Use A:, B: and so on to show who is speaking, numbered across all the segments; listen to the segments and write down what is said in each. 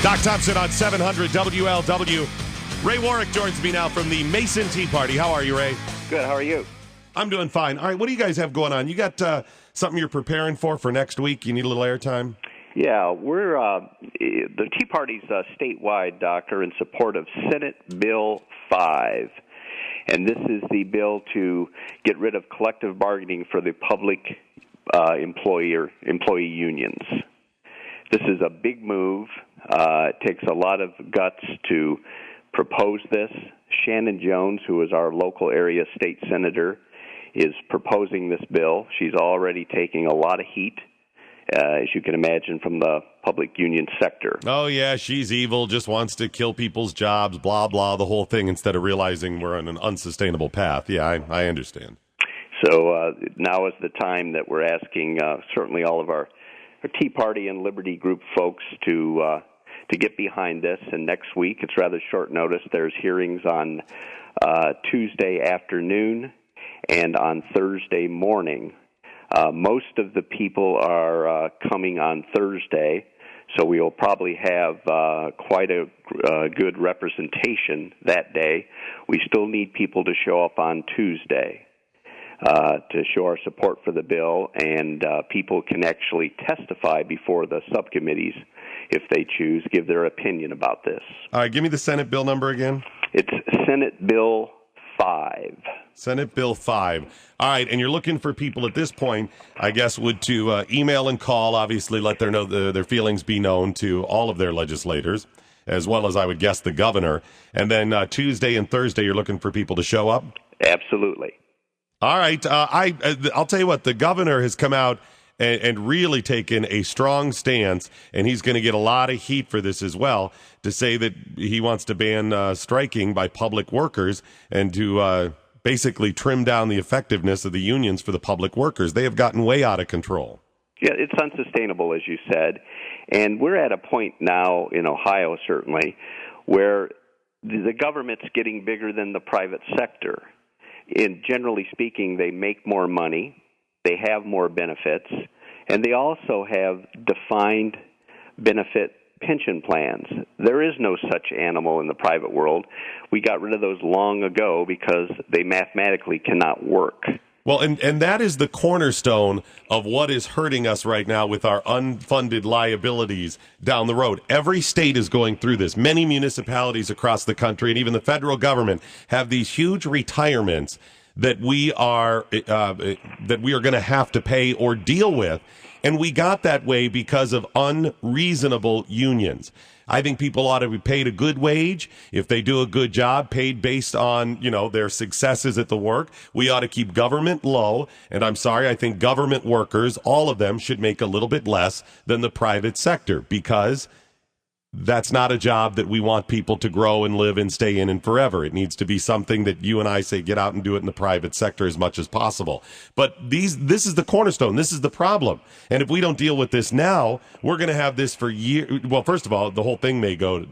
A: Doc Thompson on 700 WLW. Ray Warwick joins me now from the Mason Tea Party. How are you, Ray?
B: Good. How are you?
A: I'm doing fine. All right, what do you guys have going on? You got something you're preparing for next week? You need a little airtime?
B: Yeah, we're the Tea Party's statewide, Doctor, in support of Senate Bill 5. And this is the bill to get rid of collective bargaining for the public employee unions. This is a big move. It takes a lot of guts to propose this. Shannon Jones, who is our local area state senator, is proposing this bill. She's already taking a lot of heat, as you can imagine, from the public union sector.
A: Oh, yeah, she's evil, just wants to kill people's jobs, blah, blah, the whole thing, instead of realizing we're on an unsustainable path. Yeah, I understand.
B: So now is the time that we're asking certainly all of our Tea Party and Liberty Group folks to get behind this. And next week, it's rather short notice, there's hearings on Tuesday afternoon and on Thursday morning. Most of the people are coming on Thursday, so we will probably have quite a good representation that day. We still need people to show up on Tuesday to show our support for the bill, and people can actually testify before the subcommittees if they choose, give their opinion about this.
A: All right, give me the Senate bill number again.
B: It's Senate Bill 5.
A: Senate Bill 5. All right, and you're looking for people at this point, I guess, would to email and call, obviously let their feelings be known to all of their legislators, as well as, I would guess, the governor. And then Tuesday and Thursday, you're looking for people to show up?
B: Absolutely.
A: All right, I'll tell you what, the governor has come out and really taken a strong stance, and he's going to get a lot of heat for this as well, to say that he wants to ban striking by public workers and to basically trim down the effectiveness of the unions for the public workers. They have gotten way out of control.
B: Yeah, it's unsustainable, as you said. And we're at a point now in Ohio, certainly, where the government's getting bigger than the private sector. And generally speaking, they make more money, they have more benefits, and they also have defined benefit pension plans. There is no such animal in the private world. We got rid of those long ago because they mathematically cannot work.
A: Well, and that is the cornerstone of what is hurting us right now with our unfunded liabilities down the road. Every state is going through this. Many municipalities across the country and even the federal government have these huge retirements that we are going to have to pay or deal with. And we got that way because of unreasonable unions. I think people ought to be paid a good wage. If they do a good job, paid based on, their successes at the work. We ought to keep government low. And I'm sorry, I think government workers, all of them, should make a little bit less than the private sector, because that's not a job that we want people to grow and live and stay in and forever. It needs to be something that you and I say, get out and do it in the private sector as much as possible. But this is the cornerstone. This is the problem. And if we don't deal with this now, we're going to have this for years. Well, first of all, the whole thing may go,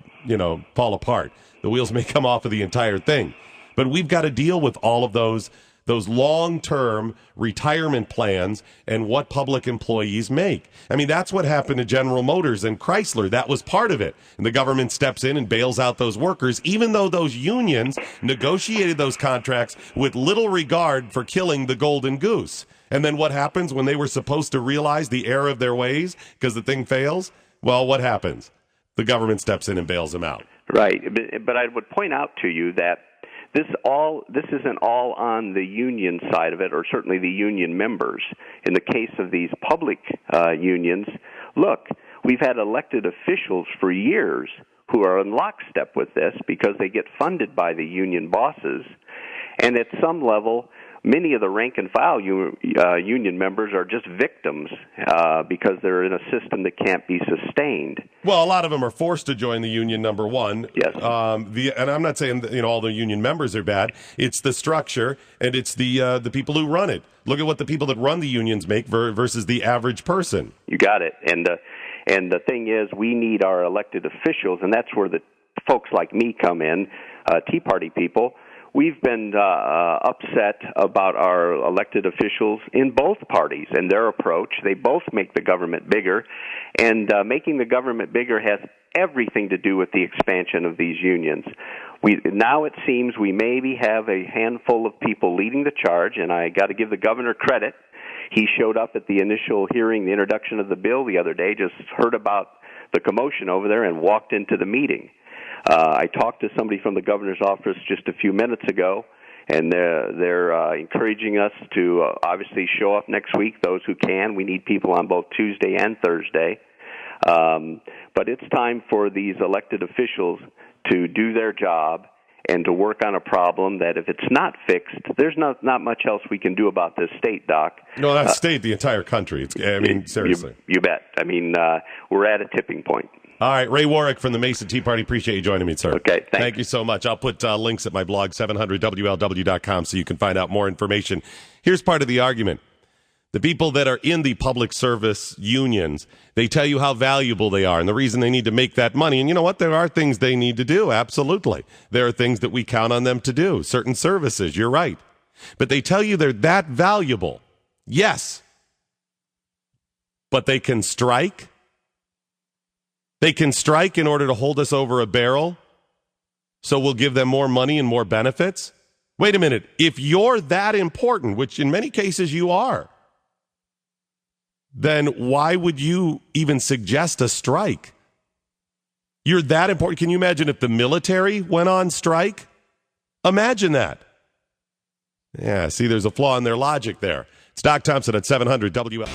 A: fall apart. The wheels may come off of the entire thing. But we've got to deal with all of those long-term retirement plans and what public employees make. I mean, that's what happened to General Motors and Chrysler. That was part of it. And the government steps in and bails out those workers, even though those unions negotiated those contracts with little regard for killing the golden goose. And then what happens when they were supposed to realize the error of their ways because the thing fails? Well, what happens? The government steps in and bails them out.
B: Right. But I would point out to you that this isn't all on the union side of it, or certainly the union members. In the case of these public unions, look, we've had elected officials for years who are in lockstep with this because they get funded by the union bosses. And at some level, many of the rank-and-file union members are just victims because they're in a system that can't be sustained.
A: Well, a lot of them are forced to join the union, number one.
B: Yes.
A: And I'm not saying all the union members are bad. It's the structure, and it's the people who run it. Look at what the people that run the unions make versus the average person.
B: You got it. And the thing is, we need our elected officials, and that's where the folks like me come in, Tea Party people. We've been upset about our elected officials in both parties and their approach. They both make the government bigger, and making the government bigger has everything to do with the expansion of these unions. Now it seems we maybe have a handful of people leading the charge, and I got to give the governor credit. He showed up at the initial hearing, the introduction of the bill the other day, just heard about the commotion over there and walked into the meeting. I talked to somebody from the governor's office just a few minutes ago, and they're encouraging us to obviously show up next week, those who can. We need people on both Tuesday and Thursday. But it's time for these elected officials to do their job and to work on a problem that if it's not fixed, there's not much else we can do about this state, Doc.
A: No, not state, the entire country. Seriously.
B: You bet. We're at a tipping point.
A: All right, Ray Warwick from the Mason Tea Party. Appreciate you joining me, sir.
B: Okay,
A: thank you so much. I'll put links at my blog, 700WLW.com, so you can find out more information. Here's part of the argument. The people that are in the public service unions, they tell you how valuable they are and the reason they need to make that money. And you know what? There are things they need to do. Absolutely. There are things that we count on them to do. Certain services. You're right. But they tell you they're that valuable. Yes. But they can strike. They can strike in order to hold us over a barrel. So we'll give them more money and more benefits. Wait a minute. If you're that important, which in many cases you are, then why would you even suggest a strike? You're that important. Can you imagine if the military went on strike? Imagine that. Yeah, see, there's a flaw in their logic there. It's Doc Thompson at 700 WL.